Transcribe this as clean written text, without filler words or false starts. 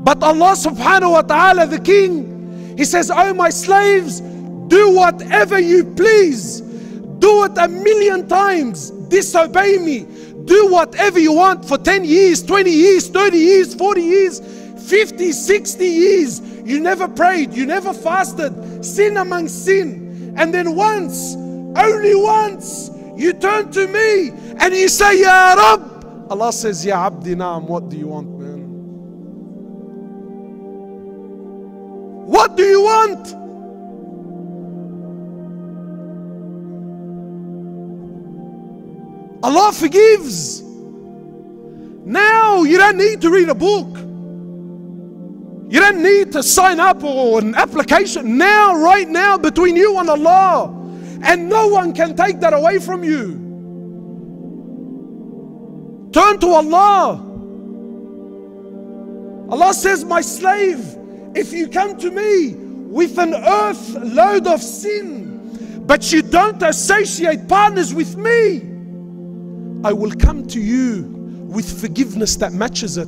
But Allah subhanahu wa ta'ala, the King, He says, oh my slaves, do whatever you please. Do it 1,000,000 times. Disobey me. Do whatever you want for 10 years, 20 years, 30 years, 40 years, 50, 60 years. You never prayed. You never fasted. Sin among sin. And then once, only once, you turn to me and you say, Ya Rab. Allah says, Ya Abdi Naam, what do you want, man? What do you want? Allah forgives. Now you don't need to read a book. You don't need to sign up or an application. Now, right now, between you and Allah. And no one can take that away from you. Turn to Allah. Allah says, my slave, if you come to me with an earth load of sin, but you don't associate partners with me, I will come to you with forgiveness that matches it.